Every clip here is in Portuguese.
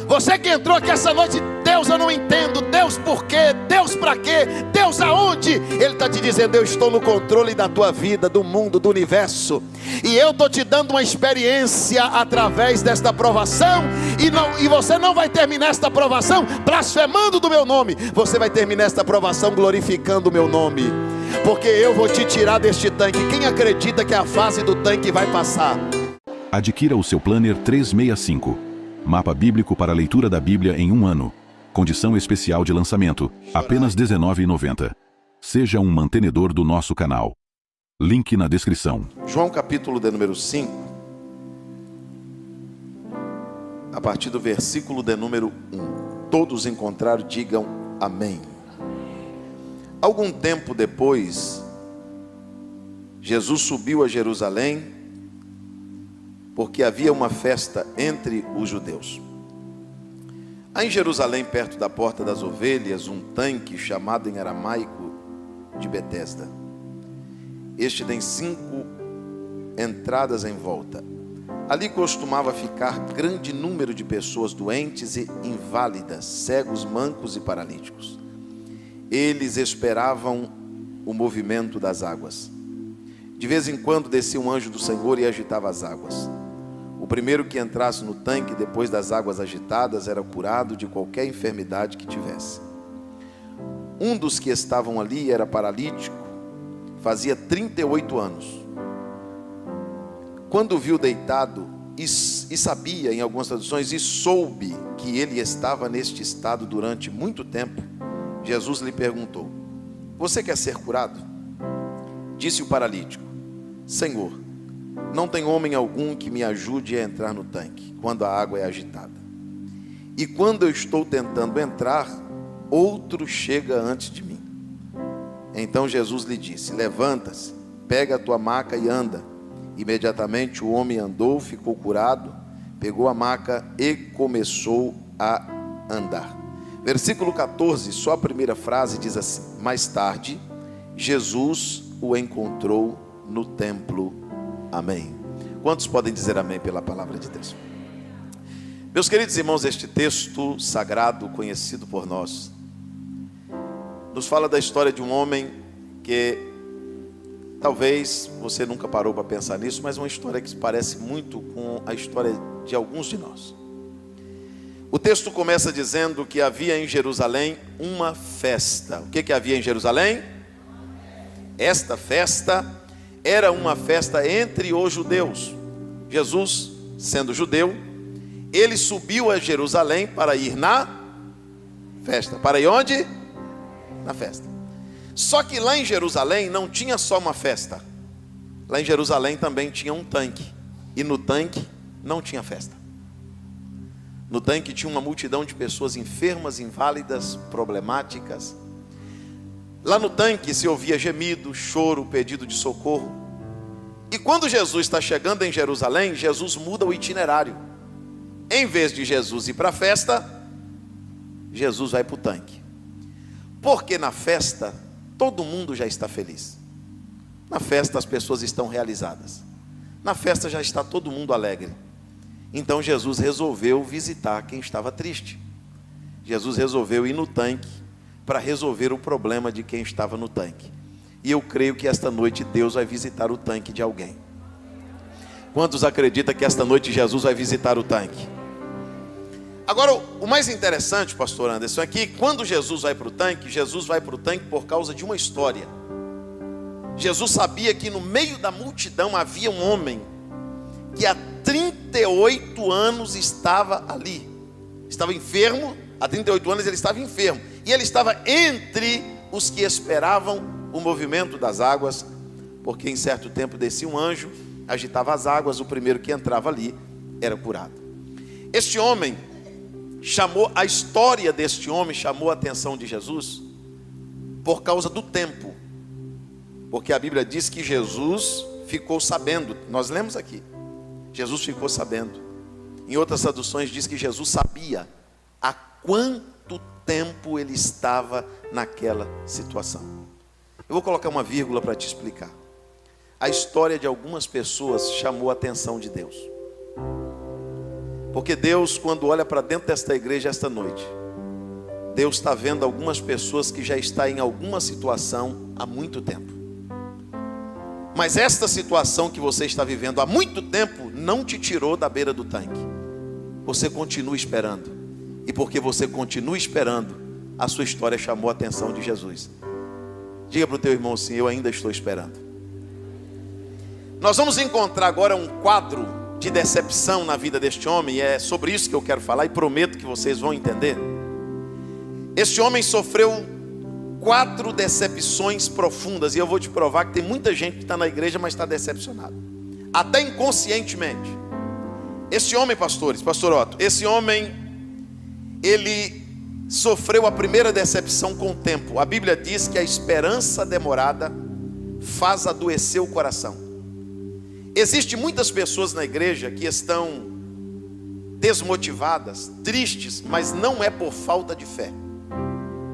Você que entrou aqui essa noite, Deus eu não entendo, Deus por quê, Deus para quê, Deus aonde? Ele está te dizendo, eu estou no controle da tua vida, do mundo, do universo. E eu estou te dando uma experiência através desta provação. E você não vai terminar esta provação blasfemando do meu nome. Você vai terminar esta provação glorificando o meu nome. Porque eu vou te tirar deste tanque. Quem acredita que a fase do tanque vai passar? Adquira o seu Planner 365. Mapa bíblico para a leitura da Bíblia em um ano. Condição especial de lançamento, apenas R$ 19,90. Seja um mantenedor do nosso canal. Link na descrição. João capítulo de número 5. A partir do versículo de número 1. Todos encontraram, digam amém. Algum tempo depois, Jesus subiu a Jerusalém, porque havia uma festa entre os judeus. Há em Jerusalém, perto da Porta das Ovelhas, um tanque chamado em aramaico de Betesda. Este tem 5 entradas em volta. Ali costumava ficar grande número de pessoas doentes e inválidas, cegos, mancos e paralíticos. Eles esperavam o movimento das águas. De vez em quando descia um anjo do Senhor e agitava as águas. O primeiro que entrasse no tanque depois das águas agitadas era curado de qualquer enfermidade que tivesse. Um dos que estavam ali era paralítico, fazia 38 anos. Quando o viu deitado e sabia, em algumas traduções, e soube que ele estava neste estado durante muito tempo, Jesus lhe perguntou: você quer ser curado? Disse o paralítico: Senhor, não tem homem algum que me ajude a entrar no tanque quando a água é agitada. E quando eu estou tentando entrar, outro chega antes de mim. Então Jesus lhe disse: levanta-se, pega a tua maca e anda. Imediatamente o homem andou, ficou curado, pegou a maca e começou a andar. Versículo 14, só a primeira frase diz assim: mais tarde, Jesus o encontrou no templo. Amém. Quantos podem dizer amém pela palavra de Deus? Meus queridos irmãos, este texto sagrado, conhecido por nós, nos fala da história de um homem que talvez você nunca parou para pensar nisso, mas uma história que se parece muito com a história de alguns de nós. O texto começa dizendo que havia em Jerusalém uma festa. O que havia em Jerusalém? Esta festa era uma festa entre os judeus. Jesus, sendo judeu, ele subiu a Jerusalém para ir na festa. Para ir onde? Na festa. Só que lá em Jerusalém não tinha só uma festa. Lá em Jerusalém também tinha um tanque. E no tanque não tinha festa. No tanque tinha uma multidão de pessoas enfermas, inválidas, problemáticas. Lá no tanque se ouvia gemido, choro, pedido de socorro. E quando Jesus está chegando em Jerusalém, Jesus muda o itinerário. Em vez de Jesus ir para a festa, Jesus vai para o tanque. Porque na festa, todo mundo já está feliz. Na festa as pessoas estão realizadas. Na festa já está todo mundo alegre. Então Jesus resolveu visitar quem estava triste. Jesus resolveu ir no tanque para resolver o problema de quem estava no tanque. E eu creio que esta noite Deus vai visitar o tanque de alguém. Quantos acreditam que esta noite Jesus vai visitar o tanque? Agora, o mais interessante, pastor Anderson, é que quando Jesus vai para o tanque por causa de uma história. Jesus sabia que no meio da multidão havia um homem que há 38 anos estava ali. Estava enfermo, há 38 anos ele estava enfermo. E ele estava entre os que esperavam o movimento das águas, porque em certo tempo descia um anjo, agitava as águas, o primeiro que entrava ali era curado. Este homem a história deste homem chamou a atenção de Jesus por causa do tempo. Porque a Bíblia diz que Jesus ficou sabendo, nós lemos aqui, Jesus ficou sabendo. Em outras traduções diz que Jesus sabia há quanto tempo ele estava naquela situação. Eu vou colocar uma vírgula para te explicar. A história de algumas pessoas chamou a atenção de Deus. Porque Deus, quando olha para dentro desta igreja esta noite, Deus está vendo algumas pessoas que já estão em alguma situação há muito tempo. Mas esta situação que você está vivendo há muito tempo não te tirou da beira do tanque. Você continua esperando. E porque você continua esperando, a sua história chamou a atenção de Jesus. Diga para o teu irmão assim: eu ainda estou esperando. Nós vamos encontrar agora um quadro de decepção na vida deste homem. E é sobre isso que eu quero falar e prometo que vocês vão entender. Este homem sofreu 4 decepções profundas. E eu vou te provar que tem muita gente que está na igreja, mas está decepcionado, até inconscientemente. Esse homem, pastores, pastor Otto, esse homem, ele sofreu a primeira decepção com o tempo. A Bíblia diz que a esperança demorada faz adoecer o coração. Existem muitas pessoas na igreja que estão desmotivadas, tristes, mas não é por falta de fé.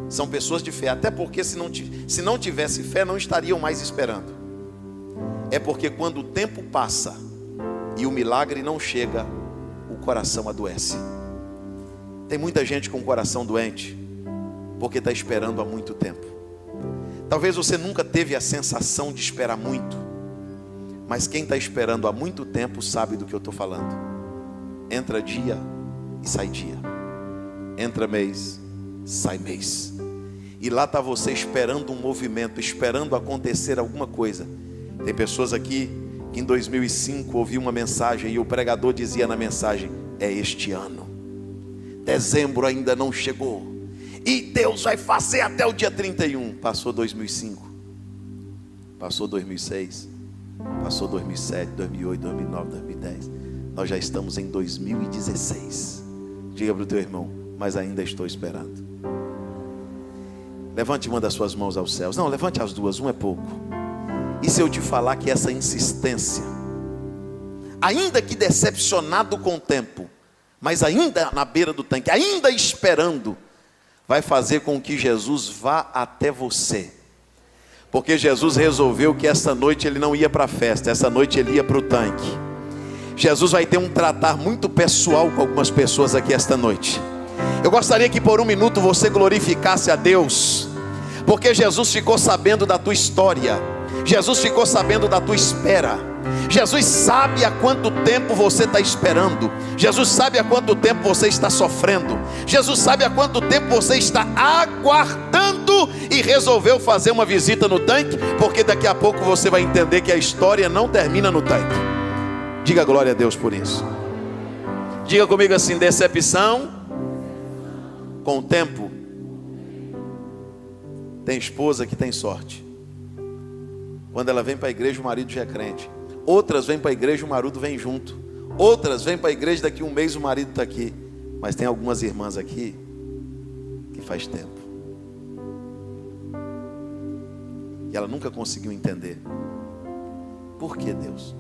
São pessoas de fé, até porque se não tivesse fé, não estariam mais esperando. É porque quando o tempo passa e o milagre não chega, o coração adoece. Tem muita gente com o coração doente, porque está esperando há muito tempo. Talvez você nunca teve a sensação de esperar muito, mas quem está esperando há muito tempo sabe do que eu estou falando. Entra dia e sai dia. Entra mês, sai mês. E lá está você esperando um movimento, esperando acontecer alguma coisa. Tem pessoas aqui que em 2005 ouviu uma mensagem e o pregador dizia na mensagem: é este ano. Dezembro ainda não chegou. E Deus vai fazer até o dia 31. Passou 2005. Passou 2006. Passou 2007, 2008, 2009, 2010. Nós já estamos em 2016. Diga para o teu irmão: mas ainda estou esperando. Levante uma das suas mãos aos céus. Não, levante as duas, um é pouco. E se eu te falar que essa insistência, ainda que decepcionado com o tempo, mas ainda na beira do tanque, ainda esperando, vai fazer com que Jesus vá até você. Porque Jesus resolveu que essa noite ele não ia para a festa, essa noite ele ia para o tanque. Jesus vai ter um tratar muito pessoal com algumas pessoas aqui esta noite. Eu gostaria que por um minuto você glorificasse a Deus, porque Jesus ficou sabendo da tua história, Jesus ficou sabendo da tua espera. Jesus sabe há quanto tempo você está esperando. Jesus sabe há quanto tempo você está sofrendo. Jesus sabe há quanto tempo você está aguardando e resolveu fazer uma visita no tanque, porque daqui a pouco você vai entender que a história não termina no tanque. Diga glória a Deus por isso. Diga comigo assim: decepção com o tempo. Tem esposa que tem sorte. Quando ela vem para a igreja, o marido já é crente. Outras vêm para a igreja, o marido vem junto. Outras vêm para a igreja, daqui a um mês o marido está aqui. Mas tem algumas irmãs aqui que faz tempo. E ela nunca conseguiu entender. Por que, Deus?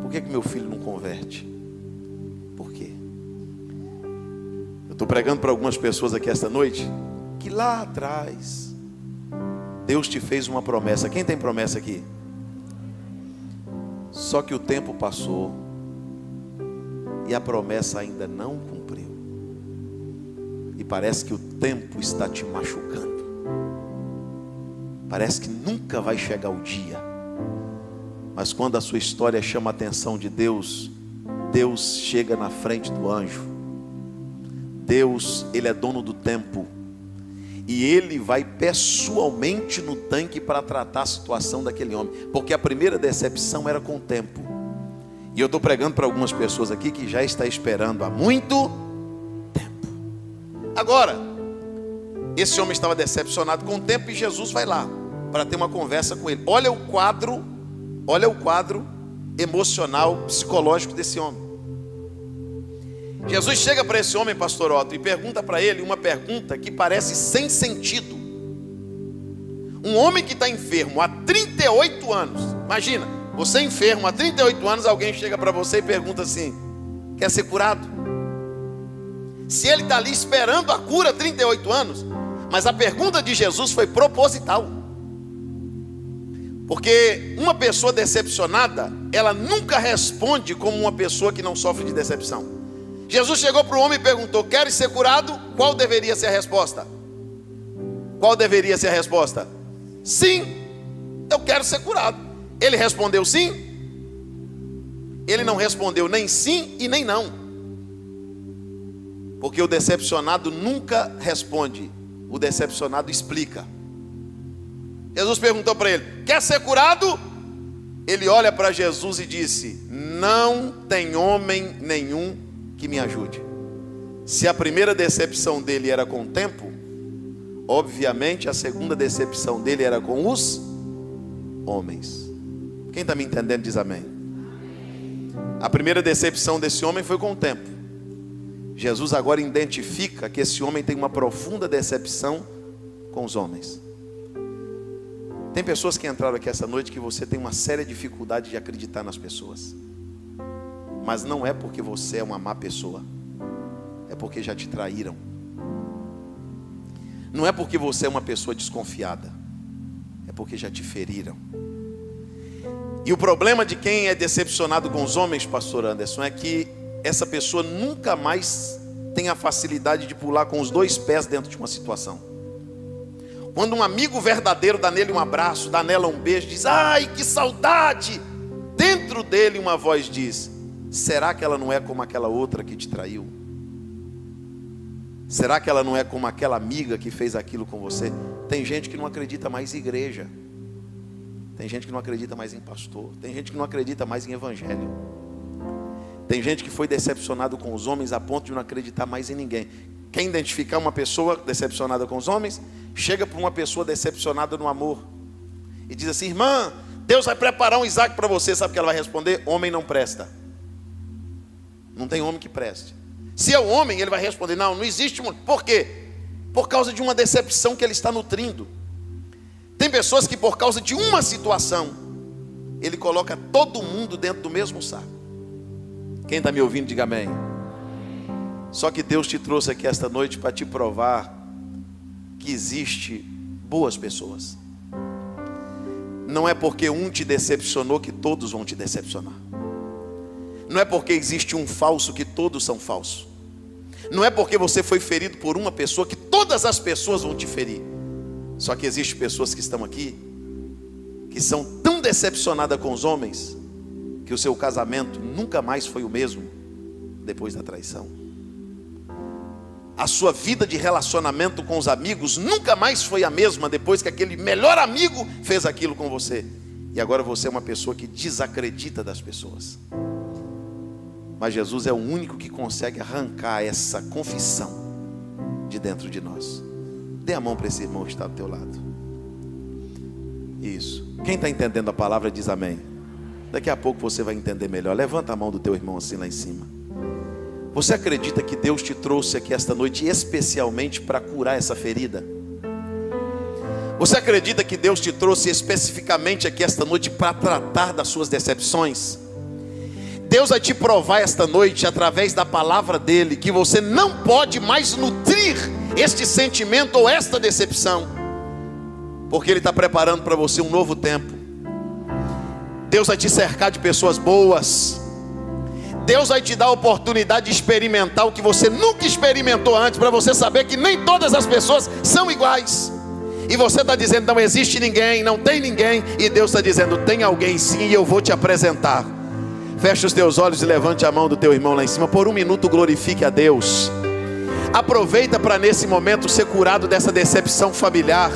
Por que meu filho não converte? Por quê? Eu estou pregando para algumas pessoas aqui esta noite que lá atrás Deus te fez uma promessa. Quem tem promessa aqui? Só que o tempo passou e a promessa ainda não cumpriu. E parece que o tempo está te machucando. Parece que nunca vai chegar o dia. Mas quando a sua história chama a atenção de Deus, Deus chega na frente do anjo. Deus, Ele é dono do tempo. E Ele vai pessoalmente no tanque para tratar a situação daquele homem. Porque a primeira decepção era com o tempo. E eu estou pregando para algumas pessoas aqui que já está esperando há muito tempo. Agora, esse homem estava decepcionado com o tempo e Jesus vai lá para ter uma conversa com ele. Olha o quadro emocional, psicológico desse homem. Jesus chega para esse homem, pastor Otto, e pergunta para ele uma pergunta que parece sem sentido. Um homem que está enfermo há 38 anos. Imagina, você é enfermo há 38 anos, alguém chega para você e pergunta assim: quer ser curado? Se ele está ali esperando a cura há 38 anos, mas a pergunta de Jesus foi proposital. Porque uma pessoa decepcionada, ela nunca responde como uma pessoa que não sofre de decepção. Jesus chegou para o homem e perguntou: queres ser curado? Qual deveria ser a resposta? Qual deveria ser a resposta? Sim, eu quero ser curado. Ele respondeu sim? Ele não respondeu nem sim e nem não. Porque o decepcionado nunca responde, o decepcionado explica. Jesus perguntou para ele: quer ser curado? Ele olha para Jesus e disse: não tem homem nenhum que me ajude. Se a primeira decepção dele era com o tempo, obviamente a segunda decepção dele era com os homens. Quem está me entendendo diz amém. A primeira decepção desse homem foi com o tempo. Jesus agora identifica que esse homem tem uma profunda decepção com os homens. Tem pessoas que entraram aqui essa noite que você tem uma séria dificuldade de acreditar nas pessoas. Mas não é porque você é uma má pessoa, é porque já te traíram. Não é porque você é uma pessoa desconfiada, é porque já te feriram. E o problema de quem é decepcionado com os homens, pastor Anderson, é que essa pessoa nunca mais tem a facilidade de pular com os dois pés dentro de uma situação. Quando um amigo verdadeiro dá nele um abraço, dá nela um beijo, diz: ai, que saudade! Dentro dele uma voz diz: será que ela não é como aquela outra que te traiu? Será que ela não é como aquela amiga que fez aquilo com você? Tem gente que não acredita mais em igreja. Tem gente que não acredita mais em pastor. Tem gente que não acredita mais em evangelho. Tem gente que foi decepcionado com os homens a ponto de não acreditar mais em ninguém. Quem identificar uma pessoa decepcionada com os homens, chega para uma pessoa decepcionada no amor e diz assim: irmã, Deus vai preparar um Isaac para você. Sabe o que ela vai responder? Homem não presta. Não tem homem que preste. Se é o homem, ele vai responder: não, não existe um. Por quê? Por causa de uma decepção que ele está nutrindo. Tem pessoas que por causa de uma situação, ele coloca todo mundo dentro do mesmo saco. Quem está me ouvindo, diga amém. Só que Deus te trouxe aqui esta noite para te provar que existe boas pessoas. Não é porque um te decepcionou que todos vão te decepcionar. Não é porque existe um falso que todos são falsos. Não é porque você foi ferido por uma pessoa que todas as pessoas vão te ferir. Só que existem pessoas que estão aqui que são tão decepcionadas com os homens que o seu casamento nunca mais foi o mesmo depois da traição. A sua vida de relacionamento com os amigos nunca mais foi a mesma depois que aquele melhor amigo fez aquilo com você. E agora você é uma pessoa que desacredita das pessoas. Mas Jesus é o único que consegue arrancar essa confissão de dentro de nós. Dê a mão para esse irmão que está do teu lado. Isso. Quem está entendendo a palavra diz amém. Daqui a pouco você vai entender melhor. Levanta a mão do teu irmão assim lá em cima. Você acredita que Deus te trouxe aqui esta noite especialmente para curar essa ferida? Você acredita que Deus te trouxe especificamente aqui esta noite para tratar das suas decepções? Deus vai te provar esta noite, através da palavra dele, que você não pode mais nutrir este sentimento ou esta decepção, porque ele está preparando para você um novo tempo. Deus vai te cercar de pessoas boas. Deus vai te dar a oportunidade de experimentar o que você nunca experimentou antes, para você saber que nem todas as pessoas são iguais. E você está dizendo: não existe ninguém, não tem ninguém. E Deus está dizendo: tem alguém sim, e eu vou te apresentar. Feche os teus olhos e levante a mão do teu irmão lá em cima. Por um minuto glorifique a Deus. Aproveita para nesse momento ser curado dessa decepção familiar,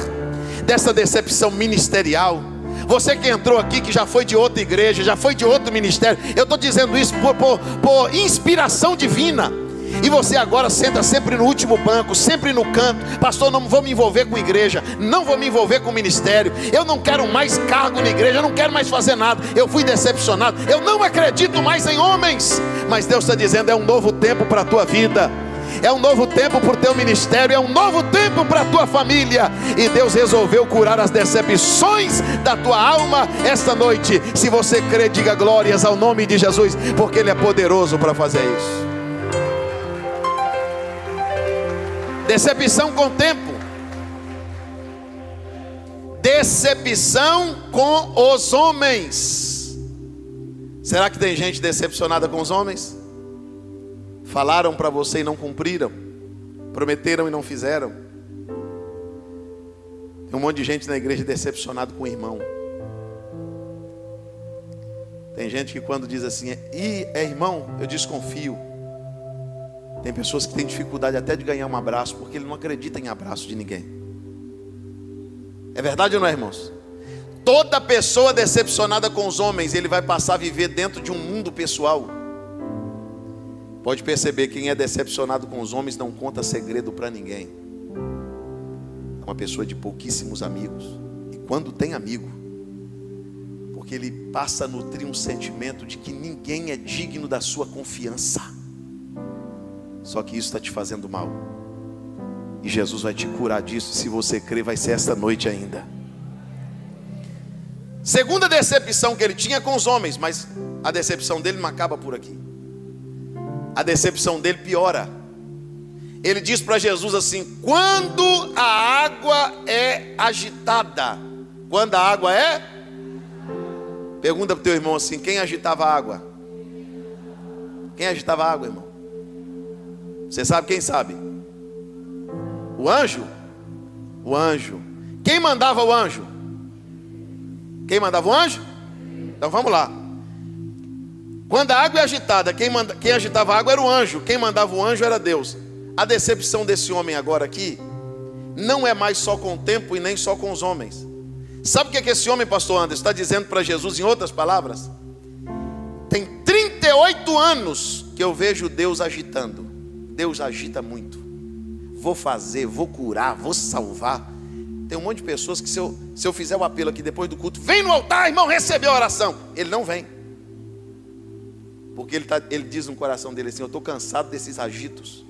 dessa decepção ministerial. Você que entrou aqui, que já foi de outra igreja, já foi de outro ministério, eu estou dizendo isso por inspiração divina. E você agora senta sempre no último banco, sempre no canto. Pastor, não vou me envolver com igreja, não vou me envolver com ministério, eu não quero mais cargo na igreja, eu não quero mais fazer nada, eu fui decepcionado, eu não acredito mais em homens. Mas Deus está dizendo: é um novo tempo para a tua vida, é um novo tempo para o teu ministério, é um novo tempo para a tua família. E Deus resolveu curar as decepções da tua alma esta noite. Se você crê, diga glórias ao nome de Jesus, porque Ele é poderoso para fazer isso. Decepção com o tempo. decepção com os homens. Será que tem gente decepcionada com os homens? Falaram para você e não cumpriram, prometeram e não fizeram. Tem um monte de gente na igreja decepcionado com o irmão. Tem gente que quando diz assim, é irmão, eu desconfio. Tem pessoas que têm dificuldade até de ganhar um abraço, porque ele não acredita em abraço de ninguém. É verdade ou não é, irmãos? Toda pessoa decepcionada com os homens, ele vai passar a viver dentro de um mundo pessoal. Pode perceber, quem é decepcionado com os homens não conta segredo para ninguém. É uma pessoa de pouquíssimos amigos. E quando tem amigo, porque ele passa a nutrir um sentimento de que ninguém é digno da sua confiança. Só que isso está te fazendo mal. E Jesus vai te curar disso. Se você crer, vai ser esta noite ainda. Segunda decepção que ele tinha com os homens, mas a decepção dele não acaba por aqui. A decepção dele piora. Ele diz para Jesus assim: quando a água é agitada. Quando a água é? Pergunta para o teu irmão assim: quem agitava a água? Quem agitava a água, irmão? Você sabe? Quem sabe? O anjo? O anjo. Quem mandava o anjo? Quem mandava o anjo? Então vamos lá. Quando a água é agitada, quem agitava a água era o anjo. Quem mandava o anjo era Deus. A decepção desse homem agora aqui não é mais só com o tempo e nem só com os homens. Sabe o que é que esse homem, pastor Anderson, está dizendo para Jesus em outras palavras? Tem 38 anos que eu vejo Deus agitando. Deus agita muito. Vou fazer, vou curar, vou salvar. Tem um monte de pessoas que se eu fizer o apelo aqui depois do culto, vem no altar, irmão, receber a oração. Ele não vem. Porque ele diz no coração dele assim: eu estou cansado desses agitos.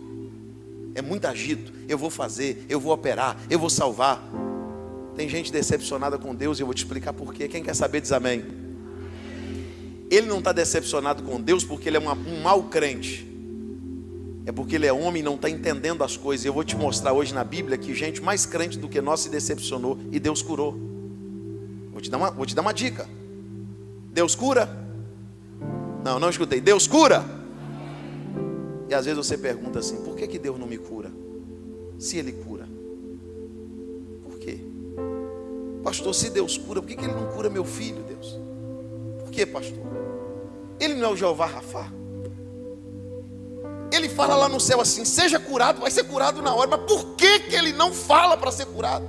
É muito agito. Eu vou fazer, eu vou operar, eu vou salvar. Tem gente decepcionada com Deus e eu vou te explicar por quê. Quem quer saber diz amém. Ele não está decepcionado com Deus porque ele é um mau crente. É porque ele é homem e não está entendendo as coisas. Eu vou te mostrar hoje na Bíblia que gente mais crente do que nós se decepcionou e Deus curou. Vou te dar uma dica. Deus cura? Não escutei. Deus cura? E às vezes você pergunta assim: por que Deus não me cura? Se Ele cura. Por quê? Pastor, se Deus cura, por que Ele não cura meu filho, Deus? Por quê, pastor? Ele não é o Jeová Rafá? Ele fala lá no céu assim: seja curado, vai ser curado na hora. Mas por que Ele não fala para ser curado?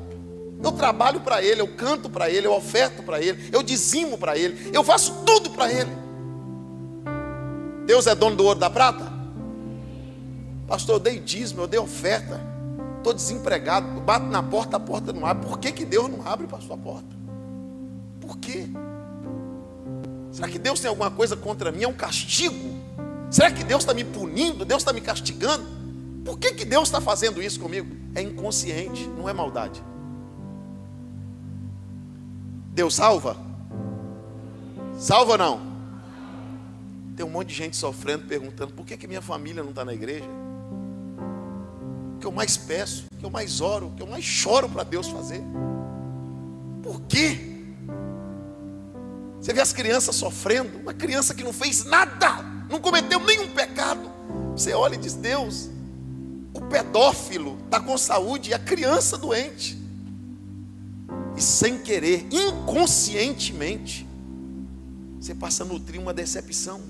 Eu trabalho para Ele, eu canto para Ele, eu oferto para Ele, eu dizimo para Ele, eu faço tudo para Ele. Deus é dono do ouro e da prata? Pastor, eu dei dízimo, eu dei oferta, estou desempregado, eu bato na porta, a porta não abre. Por que Deus não abre para a sua porta? Por quê? Será que Deus tem alguma coisa contra mim? É um castigo? Será que Deus está me punindo? Deus está me castigando? Por que Deus está fazendo isso comigo? É inconsciente, não é maldade. Deus salva? Salva ou não? Tem um monte de gente sofrendo, perguntando: por que minha família não está na igreja? O que eu mais peço, o que eu mais oro, o que eu mais choro para Deus fazer. Por quê? Você vê as crianças sofrendo, uma criança que não fez nada, não cometeu nenhum pecado. Você olha e diz: Deus, o pedófilo está com saúde e a criança doente. E sem querer, inconscientemente, você passa a nutrir uma decepção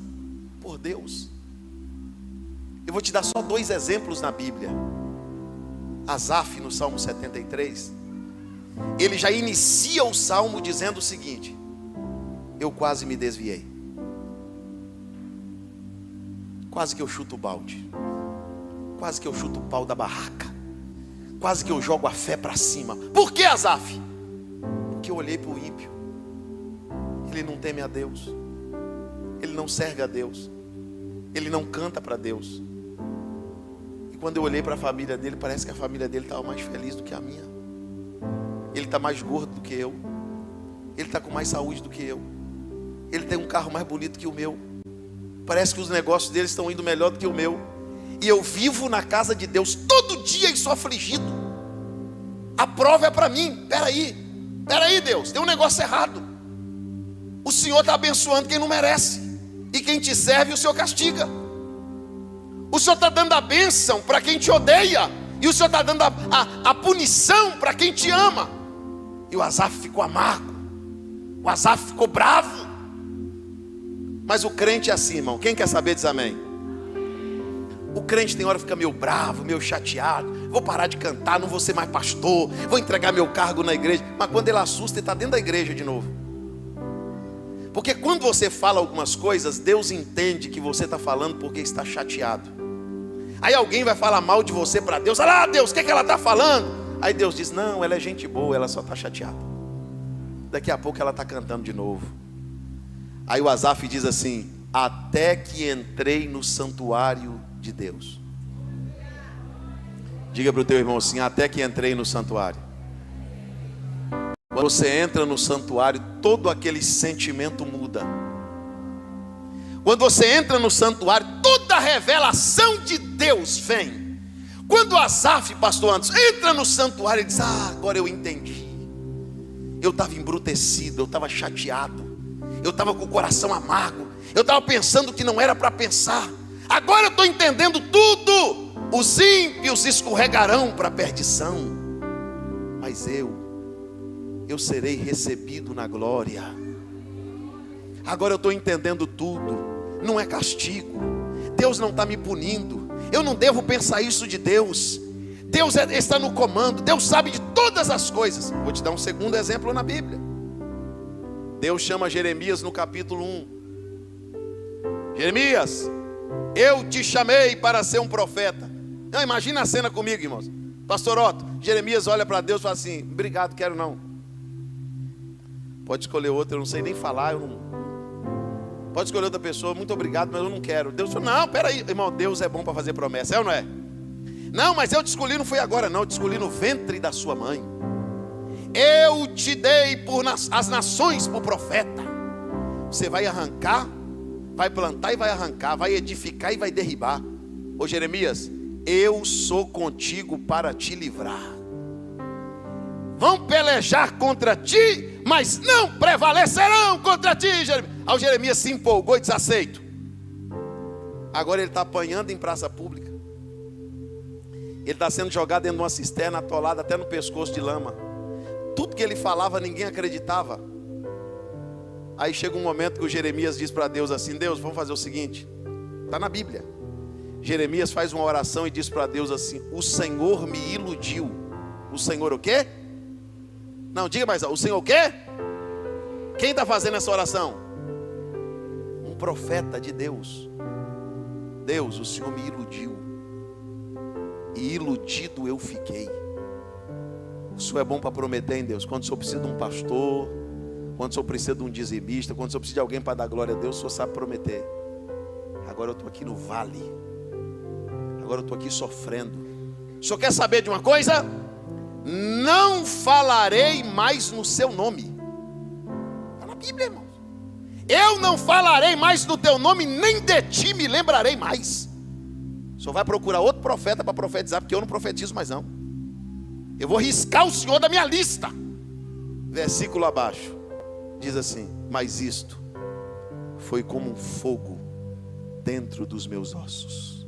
por Deus. Eu vou te dar só 2 exemplos na Bíblia. Asaf, no Salmo 73, ele já inicia o Salmo dizendo o seguinte: eu quase me desviei. Quase que eu chuto o balde. Quase que eu chuto o pau da barraca. Quase que eu jogo a fé para cima. Por que, Asaf? Porque eu olhei para o ímpio. Ele não teme a Deus. Ele não serve a Deus. Ele não canta para Deus. E quando eu olhei para a família dele, parece que a família dele estava mais feliz do que a minha. Ele está mais gordo do que eu. Ele está com mais saúde do que eu. Ele tem um carro mais bonito que o meu. Parece que os negócios dele estão indo melhor do que o meu. E eu vivo na casa de Deus todo dia e sou afligido. A prova é para mim. Espera aí. Peraí, Deus, tem um negócio errado. O Senhor está abençoando quem não merece, e quem te serve o Senhor castiga. O Senhor está dando a bênção para quem te odeia, e o Senhor está dando a punição para quem te ama. E o Asaf ficou amargo, o Asaf ficou bravo. Mas o crente é assim, irmão. Quem quer saber diz amém. O crente tem hora que fica meio bravo, meio chateado. Vou parar de cantar, não vou ser mais pastor, vou entregar meu cargo na igreja. Mas quando ele assusta, ele está dentro da igreja de novo. Porque quando você fala algumas coisas, Deus entende que você está falando porque está chateado. Aí alguém vai falar mal de você para Deus. Olha lá, Deus, o que ela está falando? Aí Deus diz, não, ela é gente boa, ela só está chateada. Daqui a pouco ela está cantando de novo. Aí o Asaf diz assim, até que entrei no santuário de Deus. Diga para o teu irmão assim, até que entrei no santuário. Quando você entra no santuário, todo aquele sentimento muda. Quando você entra no santuário, toda a revelação de Deus vem. Quando o Asaf, pastor Anderson, entra no santuário, ele diz, agora eu entendi. Eu estava embrutecido, eu estava chateado, eu estava com o coração amargo, eu estava pensando que não era para pensar. Agora eu estou entendendo tudo. Os ímpios escorregarão para a perdição, mas eu serei recebido na glória. Agora eu estou entendendo tudo. Não é castigo. Deus não está me punindo. Eu não devo pensar isso de Deus. Deus está no comando. Deus sabe de todas as coisas. Vou te dar um segundo exemplo na Bíblia. Deus chama Jeremias no capítulo 1. Jeremias, eu te chamei para ser um profeta. Não, imagina a cena comigo, irmãos. Pastor Otto, Jeremias olha para Deus e fala assim, obrigado, quero não. Pode escolher outra, eu não sei nem falar, eu não... Pode escolher outra pessoa, muito obrigado, mas eu não quero. Deus falou, não, peraí, irmão, Deus é bom para fazer promessa, é ou não é? Não, mas eu te escolhi, não foi agora não, eu te escolhi no ventre da sua mãe. Eu te dei as nações por profeta. Você vai arrancar, vai plantar e vai arrancar, vai edificar e vai derribar. Ô Jeremias, eu sou contigo para te livrar. Vão pelejar contra ti, mas não prevalecerão contra ti, Jeremias. Aí o Jeremias se empolgou e disse, aceito. Agora ele está apanhando em praça pública. Ele está sendo jogado dentro de uma cisterna, atolado até no pescoço de lama. Tudo que ele falava, ninguém acreditava. Aí chega um momento que o Jeremias diz para Deus assim, Deus, vamos fazer o seguinte. Está na Bíblia. Jeremias faz uma oração e diz para Deus assim, o Senhor me iludiu. O Senhor o quê? Não, diga mais, o Senhor o quê? Quem está fazendo essa oração? Um profeta de Deus. Deus, o Senhor me iludiu. E iludido eu fiquei. O Senhor é bom para prometer, em Deus. Quando o Senhor precisa de um pastor, quando o Senhor precisa de um dizimista, quando o Senhor precisa de alguém para dar glória a Deus, o Senhor sabe prometer. Agora eu estou aqui no vale. Agora eu estou aqui sofrendo. O Senhor quer saber de uma coisa? Não falarei mais no seu nome. Está na Bíblia, irmãos. Eu não falarei mais no teu nome, nem de ti me lembrarei mais. O Senhor vai procurar outro profeta para profetizar, porque eu não profetizo mais não. Eu vou riscar o Senhor da minha lista. Versículo abaixo diz assim, mas isto foi como um fogo dentro dos meus ossos.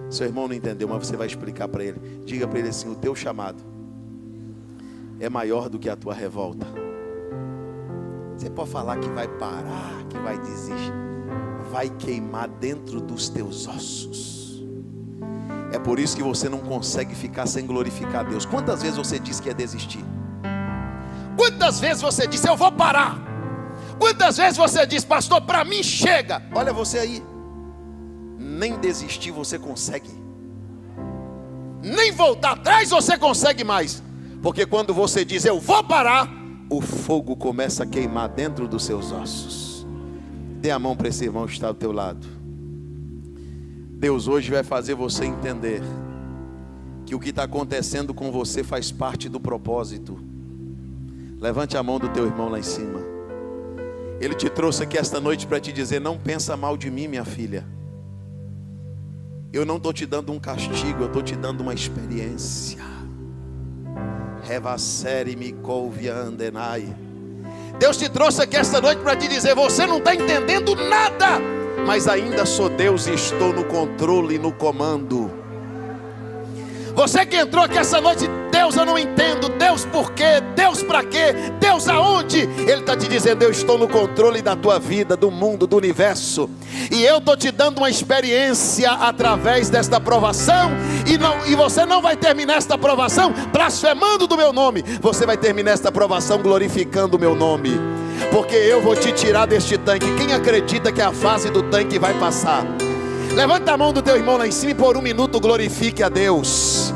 Seu irmão não entendeu, mas você vai explicar para ele. Diga para ele assim, o teu chamado é maior do que a tua revolta. Você pode falar que vai parar, que vai desistir, vai queimar dentro dos teus ossos. É por isso que você não consegue ficar sem glorificar a Deus. Quantas vezes você disse que ia desistir? Quantas vezes você disse, eu vou parar? Quantas vezes você disse, pastor, para mim chega? Olha você aí. Nem desistir você consegue. Nem voltar atrás você consegue mais. Porque quando você diz, eu vou parar, o fogo começa a queimar dentro dos seus ossos. Dê a mão para esse irmão que está do teu lado. Deus hoje vai fazer você entender que o que está acontecendo com você faz parte do propósito. Levante a mão do teu irmão lá em cima. Ele te trouxe aqui esta noite para te dizer, não pensa mal de mim, minha filha. Eu não estou te dando um castigo, eu estou te dando uma experiência. Revassere me couve andenai. Deus te trouxe aqui esta noite para te dizer: você não está entendendo nada, mas ainda sou Deus e estou no controle e no comando. Você que entrou aqui essa noite: Deus, eu não entendo. Deus, por quê? Deus, para quê? Deus, aonde? Ele está te dizendo: eu estou no controle da tua vida, do mundo, do universo. E eu estou te dando uma experiência através desta provação. E você não vai terminar esta provação blasfemando do meu nome. Você vai terminar esta provação glorificando o meu nome. Porque eu vou te tirar deste tanque. Quem acredita que a fase do tanque vai passar? Levanta a mão do teu irmão lá em cima e por um minuto glorifique a Deus.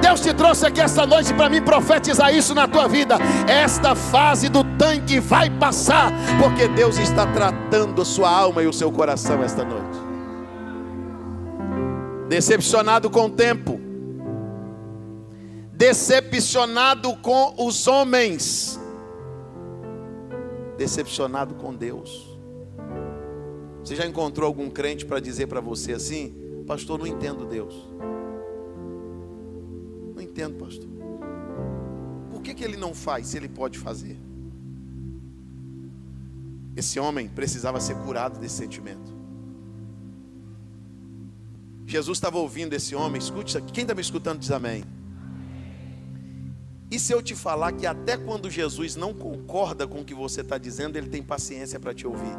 Deus te trouxe aqui esta noite para mim profetizar isso na tua vida. Esta fase do tanque vai passar, porque Deus está tratando a sua alma e o seu coração esta noite. Decepcionado com o tempo, decepcionado com os homens, decepcionado com Deus. Você já encontrou algum crente para dizer para você assim: pastor, não entendo Deus? Não entendo, pastor. Por que ele não faz se ele pode fazer? Esse homem precisava ser curado desse sentimento. Jesus estava ouvindo esse homem. Escute isso aqui. Quem está me escutando diz amém. E se eu te falar que até quando Jesus não concorda com o que você está dizendo, ele tem paciência para te ouvir?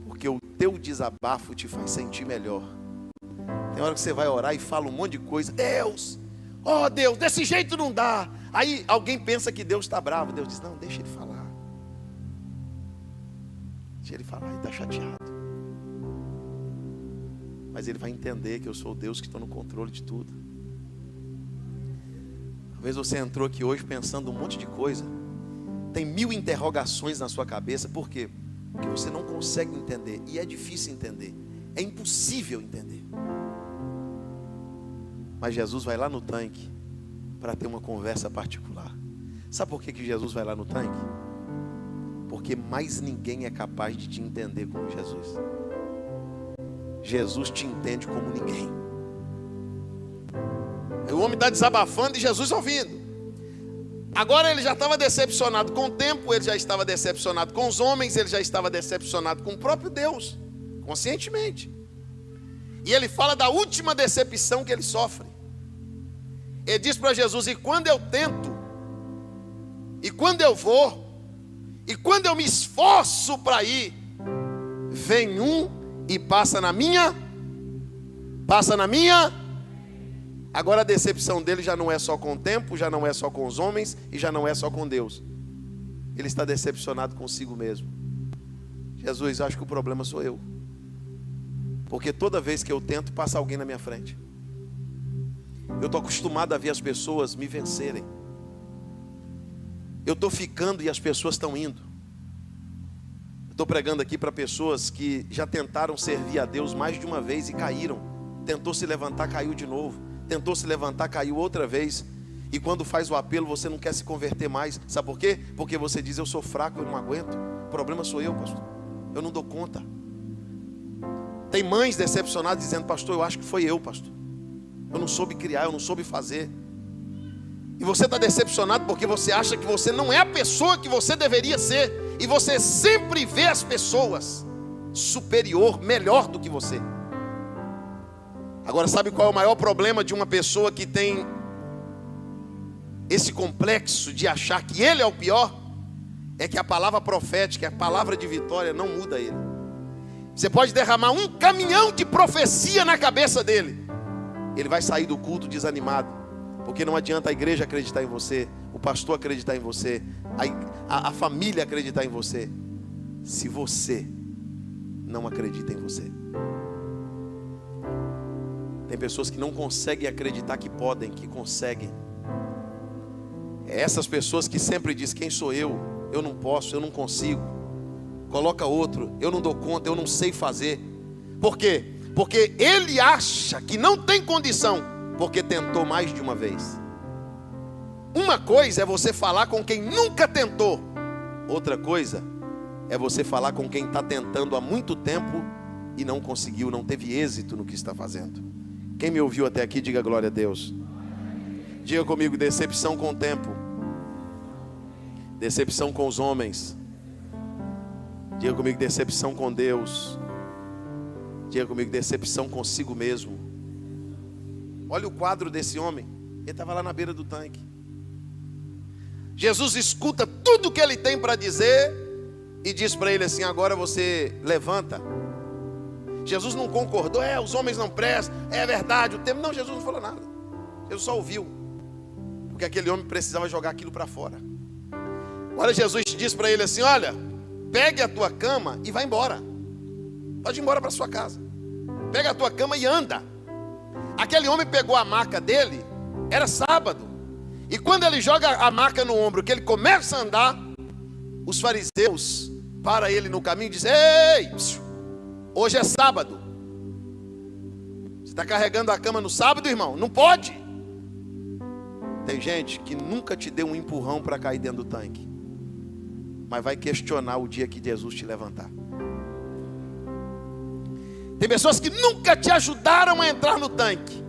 Porque o teu desabafo te faz sentir melhor. Tem hora que você vai orar e fala um monte de coisa. Deus, oh Deus, desse jeito não dá. Aí alguém pensa que Deus está bravo. Deus diz: não, deixa ele falar. Deixa ele falar, ele está chateado. Mas ele vai entender que eu sou o Deus que estou no controle de tudo. Talvez você entrou aqui hoje pensando um monte de coisa. Tem 1000 interrogações na sua cabeça. Por quê? Porque você não consegue entender. E é difícil entender. É impossível entender. Mas Jesus vai lá no tanque para ter uma conversa particular. Sabe por que Jesus vai lá no tanque? Porque mais ninguém é capaz de te entender como Jesus. Jesus te entende como ninguém. O homem está desabafando e Jesus ouvindo. Agora ele já estava decepcionado com o tempo, ele já estava decepcionado com os homens, ele já estava decepcionado com o próprio Deus, conscientemente. E ele fala da última decepção que ele sofre. Ele diz para Jesus: e quando eu tento, e quando eu vou, e quando eu me esforço para ir, vem um e passa na minha. Agora a decepção dele já não é só com o tempo, já não é só com os homens e já não é só com Deus. Ele está decepcionado consigo mesmo. Jesus, acho que o problema sou eu. Porque toda vez que eu tento, passa alguém na minha frente. Eu estou acostumado a ver as pessoas me vencerem. Eu estou ficando e as pessoas estão indo. Estou pregando aqui para pessoas que já tentaram servir a Deus mais de uma vez e caíram. Tentou se levantar, caiu de novo. Tentou se levantar, caiu outra vez. E quando faz o apelo, você não quer se converter mais. Sabe por quê? Porque você diz: eu sou fraco, eu não aguento. O problema sou eu, pastor. Eu não dou conta. Tem mães decepcionadas dizendo: pastor, eu acho que foi eu, pastor. Eu não soube criar, eu não soube fazer. E você está decepcionado porque você acha que você não é a pessoa que você deveria ser. E você sempre vê as pessoas superior, melhor do que você. Agora, sabe qual é o maior problema de uma pessoa que tem esse complexo de achar que ele é o pior? É que a palavra profética, a palavra de vitória não muda ele. Você pode derramar um caminhão de profecia na cabeça dele. Ele vai sair do culto desanimado. Porque não adianta a igreja acreditar em você, o pastor acreditar em você, a família acreditar em você, se você não acredita em você. Tem pessoas que não conseguem acreditar que podem, que conseguem. É essas pessoas que sempre dizem: quem sou eu? Eu não posso, eu não consigo. Coloca outro: eu não dou conta, eu não sei fazer. Por quê? Porque ele acha que não tem condição, porque tentou mais de uma vez. Uma coisa é você falar com quem nunca tentou. Outra coisa é você falar com quem está tentando há muito tempo e não conseguiu, não teve êxito no que está fazendo. Quem me ouviu até aqui, diga glória a Deus. Diga comigo: decepção com o tempo, decepção com os homens. Diga comigo: decepção com Deus. Diga comigo: decepção consigo mesmo. Olha o quadro desse homem. Ele estava lá na beira do tanque. Jesus escuta tudo que ele tem para dizer e diz para ele assim: agora você levanta. Jesus não concordou. Os homens não prestam, é verdade, o tempo. Não, Jesus não falou nada. Jesus só ouviu, porque aquele homem precisava jogar aquilo para fora. Agora Jesus diz para ele assim: olha, pegue a tua cama e vai embora. Pode ir embora para sua casa. Pega a tua cama e anda. Aquele homem pegou a maca dele, era sábado. E quando ele joga a maca no ombro, que ele começa a andar, os fariseus param ele no caminho e dizem: ei, hoje é sábado. Você está carregando a cama no sábado, irmão? Não pode. Tem gente que nunca te deu um empurrão para cair dentro do tanque, mas vai questionar o dia que Jesus te levantar. Tem pessoas que nunca te ajudaram a entrar no tanque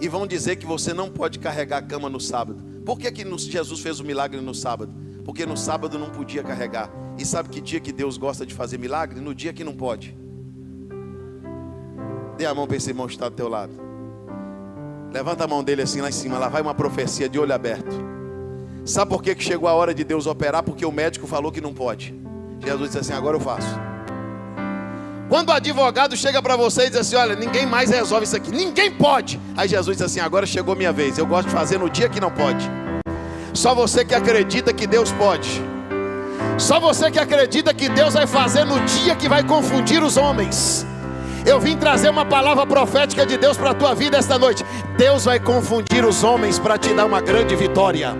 e vão dizer que você não pode carregar a cama no sábado. Por que Jesus fez o milagre no sábado? Porque no sábado não podia carregar. E sabe que dia que Deus gosta de fazer milagre? No dia que não pode. Dê a mão para esse irmão que está do teu lado. Levanta a mão dele assim lá em cima. Lá vai uma profecia de olho aberto. Sabe por que chegou a hora de Deus operar? Porque o médico falou que não pode. Jesus disse assim: agora eu faço. Quando o advogado chega para você e diz assim: olha, ninguém mais resolve isso aqui, ninguém pode. Aí Jesus diz assim: agora chegou minha vez. Eu gosto de fazer no dia que não pode. Só você que acredita que Deus pode. Só você que acredita que Deus vai fazer no dia que vai confundir os homens. Eu vim trazer uma palavra profética de Deus para a tua vida esta noite. Deus vai confundir os homens para te dar uma grande vitória.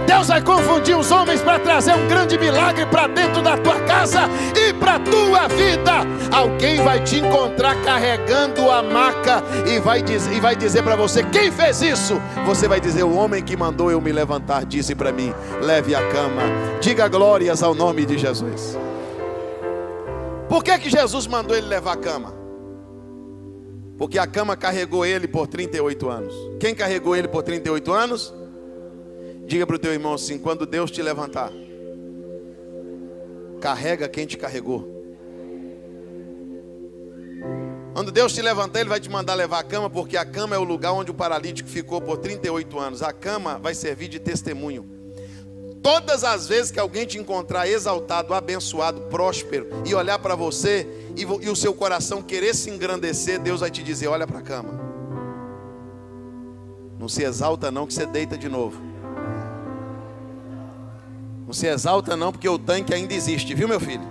Deus vai confundir os homens para trazer um grande milagre para dentro da tua casa e para a tua vida. Alguém vai te encontrar carregando a maca e vai dizer para você: quem fez isso? Você vai dizer: o homem que mandou eu me levantar disse para mim: leve a cama. Diga glórias ao nome de Jesus. Por que Jesus mandou ele levar a cama? Porque a cama carregou ele por 38 anos. Quem carregou ele por 38 anos? Diga para o teu irmão assim: quando Deus te levantar, carrega quem te carregou. Quando Deus te levantar, Ele vai te mandar levar a cama, porque a cama é o lugar onde o paralítico ficou por 38 anos. A cama vai servir de testemunho. Todas as vezes que alguém te encontrar exaltado, abençoado, próspero, e olhar para você, e o seu coração querer se engrandecer, Deus vai te dizer: olha para a cama. Não se exalta não, que você deita de novo. Não se exalta não, porque o tanque ainda existe, viu meu filho?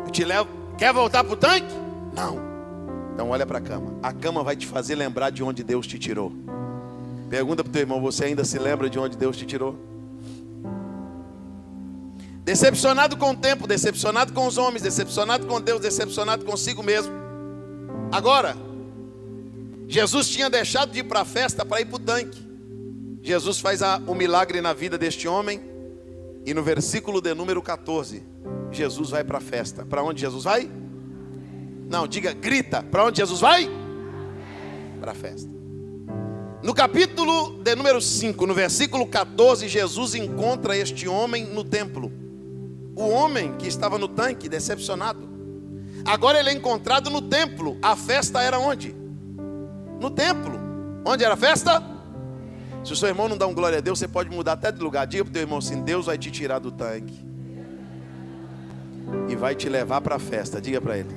Eu te levo. Quer voltar para o tanque? Não. Então olha para a cama. A cama vai te fazer lembrar de onde Deus te tirou. Pergunta para o teu irmão: você ainda se lembra de onde Deus te tirou? Decepcionado com o tempo, decepcionado com os homens, decepcionado com Deus, decepcionado consigo mesmo. Agora, Jesus tinha deixado de ir para a festa para ir para o tanque. Jesus faz o milagre na vida deste homem. E no versículo de número 14, Jesus vai para a festa. Para onde Jesus vai? Não, diga, grita. Para onde Jesus vai? Para a festa. No capítulo de número 5, no versículo 14, Jesus encontra este homem no templo. O homem que estava no tanque, decepcionado. Agora ele é encontrado no templo. A festa era onde? No templo. Onde era a festa? Se o seu irmão não dá um glória a Deus, você pode mudar até de lugar. Diga para o teu irmão assim: Deus vai te tirar do tanque e vai te levar para a festa. Diga para ele.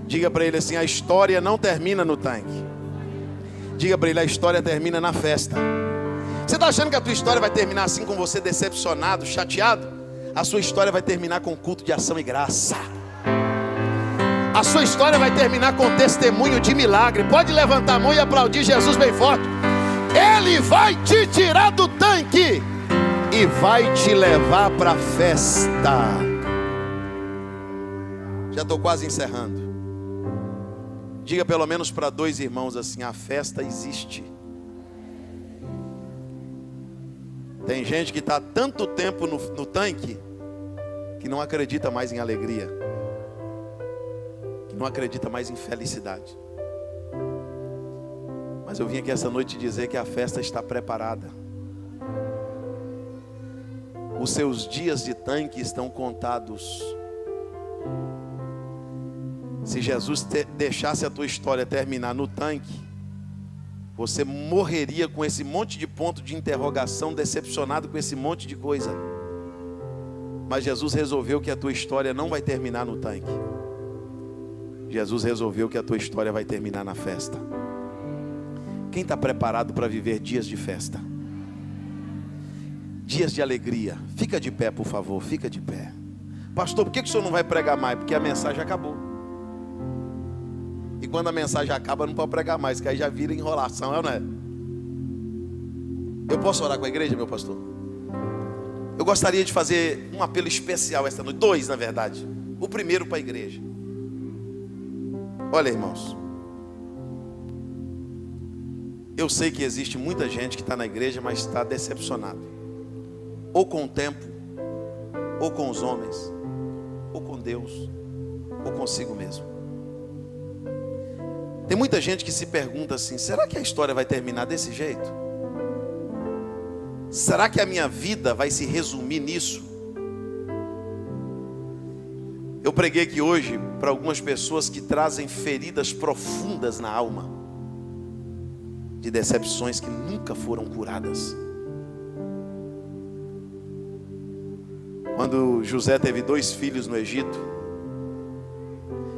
Diga para ele assim: a história não termina no tanque. Diga para ele: a história termina na festa. Você está achando que a tua história vai terminar assim, com você decepcionado, chateado? A sua história vai terminar com culto de ação e graça. A sua história vai terminar com testemunho de milagre. Pode levantar a mão e aplaudir Jesus bem forte. Ele vai te tirar do tanque e vai te levar para a festa. Já estou quase encerrando. Diga pelo menos para 2 irmãos assim: a festa existe. Tem gente que está tanto tempo no tanque que não acredita mais em alegria, que não acredita mais em felicidade. Mas eu vim aqui essa noite dizer que a festa está preparada. Os seus dias de tanque estão contados. Se Jesus deixasse a tua história terminar no tanque, você morreria com esse monte de ponto de interrogação, decepcionado com esse monte de coisa. Mas Jesus resolveu que a tua história não vai terminar no tanque. Jesus resolveu que a tua história vai terminar na festa. Quem está preparado para viver dias de festa? Dias de alegria. Fica de pé, por favor, fica de pé. Pastor, por que o senhor não vai pregar mais? Porque a mensagem acabou. E quando a mensagem acaba, não pode pregar mais, que aí já vira enrolação, não é? Eu posso orar com a igreja, meu pastor? Eu gostaria de fazer um apelo especial esta noite. 2, na verdade. O primeiro para a igreja. Olha, irmãos, eu sei que existe muita gente que está na igreja, mas está decepcionado, ou com o tempo, ou com os homens, ou com Deus, ou consigo mesmo. Tem muita gente que se pergunta assim: será que a história vai terminar desse jeito? Será que a minha vida vai se resumir nisso? Eu preguei aqui hoje para algumas pessoas que trazem feridas profundas na alma, de decepções que nunca foram curadas. Quando José teve 2 filhos no Egito,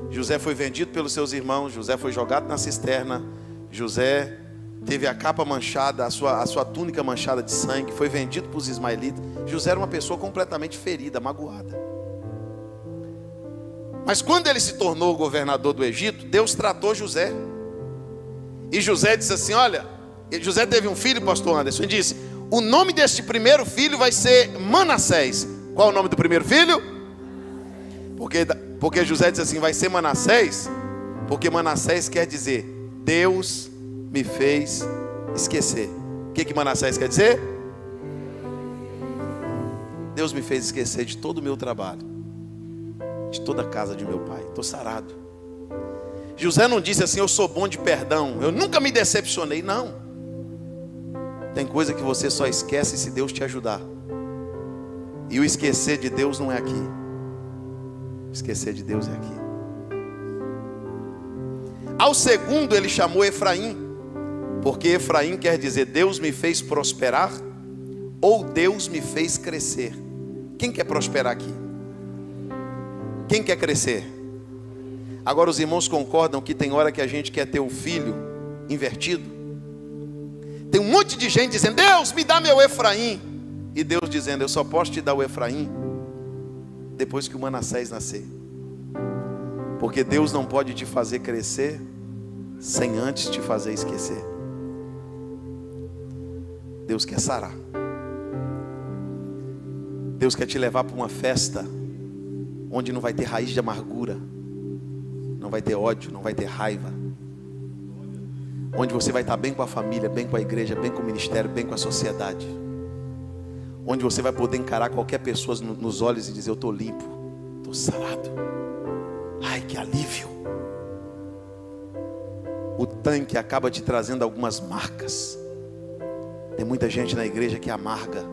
José foi vendido pelos seus irmãos, José foi jogado na cisterna, José teve a capa manchada, a sua túnica manchada de sangue, foi vendido para os ismaelitas. José era uma pessoa completamente ferida, magoada. Mas quando ele se tornou governador do Egito, Deus tratou José. E José disse assim: olha, José teve um filho, pastor Anderson, e disse: o nome deste primeiro filho vai ser Manassés. Qual é o nome do primeiro filho? Porque José disse assim: vai ser Manassés, porque Manassés quer dizer Deus me fez esquecer. O que Manassés quer dizer? Deus me fez esquecer de todo o meu trabalho, de toda a casa de meu pai. Estou sarado. José não disse assim: eu sou bom de perdão, eu nunca me decepcionei. Não. Tem coisa que você só esquece se Deus te ajudar. E o esquecer de Deus não é aqui. Esquecer de Deus é aqui. Ao segundo ele chamou Efraim, porque Efraim quer dizer Deus me fez prosperar, ou Deus me fez crescer. Quem quer prosperar aqui? Quem quer crescer? Agora os irmãos concordam que tem hora que a gente quer ter o filho invertido? Tem um monte de gente dizendo: Deus me dá meu Efraim. E Deus dizendo: eu só posso te dar o Efraim depois que o Manassés nascer. Porque Deus não pode te fazer crescer sem antes te fazer esquecer. Deus quer sarar. Deus quer te levar para uma festa onde não vai ter raiz de amargura, não vai ter ódio, não vai ter raiva, onde você vai estar bem com a família, bem com a igreja, bem com o ministério, bem com a sociedade, onde você vai poder encarar qualquer pessoa nos olhos e dizer: eu estou limpo, estou sarado. Ai, que alívio. O tanque acaba te trazendo algumas marcas. Tem muita gente na igreja que é amarga.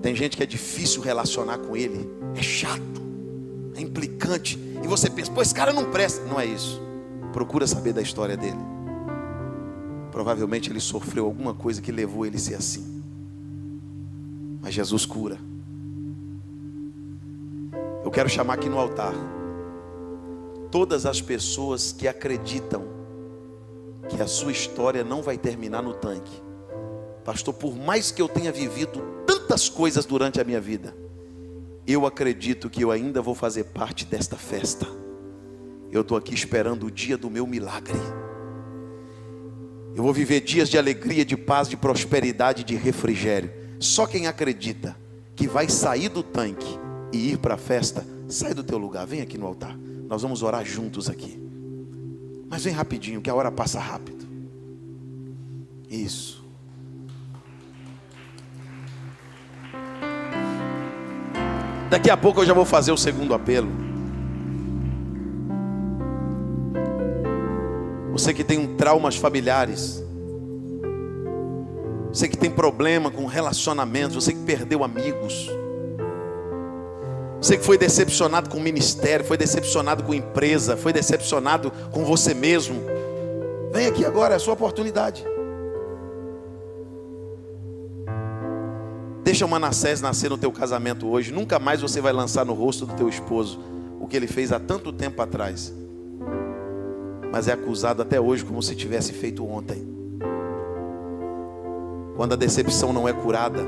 Tem gente que é difícil relacionar com ele, é chato, é implicante, e você pensa: pô, esse cara não presta. Não é isso. Procura saber da história dele. Provavelmente ele sofreu alguma coisa que levou ele a ser assim. Mas Jesus cura. Eu quero chamar aqui no altar todas as pessoas que acreditam que a sua história não vai terminar no tanque. Pastor, por mais que eu tenha vivido tantas coisas durante a minha vida, eu acredito que eu ainda vou fazer parte desta festa. Eu estou aqui esperando o dia do meu milagre. Eu vou viver dias de alegria, de paz, de prosperidade, de refrigério. Só quem acredita que vai sair do tanque e ir para a festa, sai do teu lugar, vem aqui no altar. Nós vamos orar juntos aqui. Mas vem rapidinho, que a hora passa rápido. Isso. Daqui a pouco eu já vou fazer o segundo apelo. Você que tem traumas familiares, Você que tem problema com relacionamentos, você que perdeu amigos, você que foi decepcionado com o ministério, foi decepcionado com a empresa, foi decepcionado com você mesmo. Vem aqui agora, é a sua oportunidade. Deixa o Manassés nascer no teu casamento hoje. Nunca mais você vai lançar no rosto do teu esposo o que ele fez há tanto tempo atrás, mas é acusado até hoje como se tivesse feito ontem. Quando a decepção não é curada,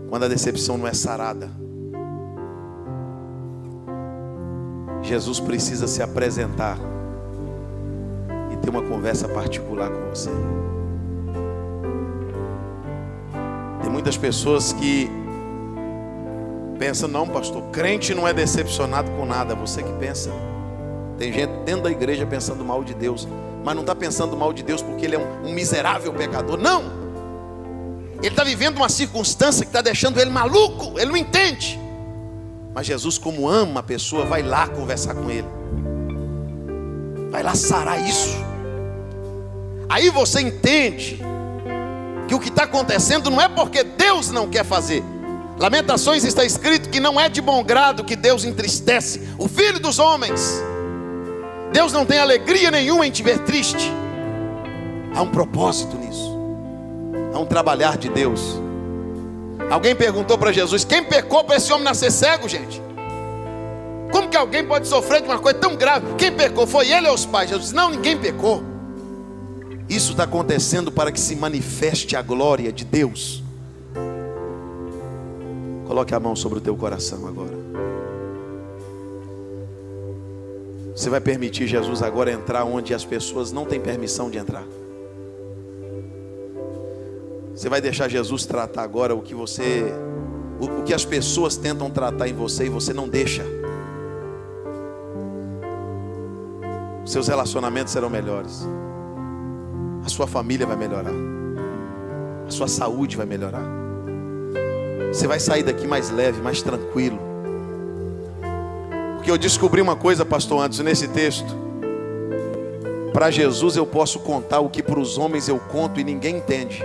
quando a decepção não é sarada, Jesus precisa se apresentar e ter uma conversa particular com você. Tem muitas pessoas que pensam: não, pastor, crente não é decepcionado com nada. Você que pensa. Tem gente dentro da igreja pensando mal de Deus, mas não está pensando mal de Deus porque ele é um miserável pecador. Não! Ele está vivendo uma circunstância que está deixando ele maluco. Ele não entende. Mas Jesus, como ama a pessoa, vai lá conversar com ele, vai lá sarar isso. Aí você entende que o que está acontecendo não é porque Deus não quer fazer. Lamentações está escrito que não é de bom grado que Deus entristece o filho dos homens. Deus não tem alegria nenhuma em te ver triste. Há um propósito nisso. Há um trabalhar de Deus. Alguém perguntou para Jesus: quem pecou para esse homem nascer cego, gente? Como que alguém pode sofrer de uma coisa tão grave? Quem pecou? Foi ele ou os pais? Jesus disse: não, ninguém pecou. Isso está acontecendo para que se manifeste a glória de Deus. Coloque a mão sobre o teu coração agora. Você vai permitir Jesus agora entrar onde as pessoas não têm permissão de entrar. Você vai deixar Jesus tratar agora o que as pessoas tentam tratar em você e você não deixa. Seus relacionamentos serão melhores. A sua família vai melhorar. A sua saúde vai melhorar. Você vai sair daqui mais leve, mais tranquilo. Porque eu descobri uma coisa, pastor Anderson, nesse texto. Para Jesus eu posso contar o que para os homens eu conto e ninguém entende.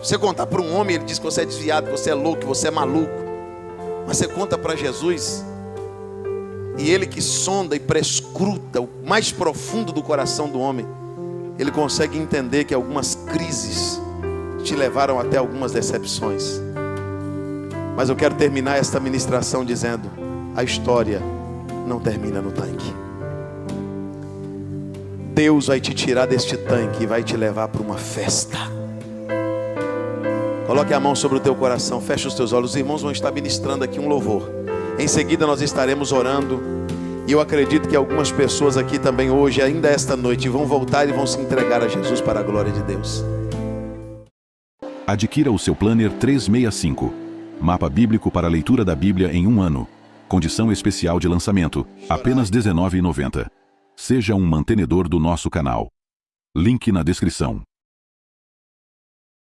Você contar para um homem, ele diz que você é desviado, que você é louco, que você é maluco. Mas você conta para Jesus, e ele que sonda e prescruta o mais profundo do coração do homem, ele consegue entender que algumas crises te levaram até algumas decepções. Mas eu quero terminar esta ministração dizendo: a história não termina no tanque. Deus vai te tirar deste tanque e vai te levar para uma festa. Coloque a mão sobre o teu coração, feche os teus olhos. Os irmãos vão estar ministrando aqui um louvor. Em seguida nós estaremos orando. E eu acredito que algumas pessoas aqui também hoje, ainda esta noite, vão voltar e vão se entregar a Jesus para a glória de Deus. Adquira o seu Planner 365. Mapa bíblico para a leitura da Bíblia em um ano. Condição especial de lançamento, apenas R$ 19,90. Seja um mantenedor do nosso canal. Link na descrição.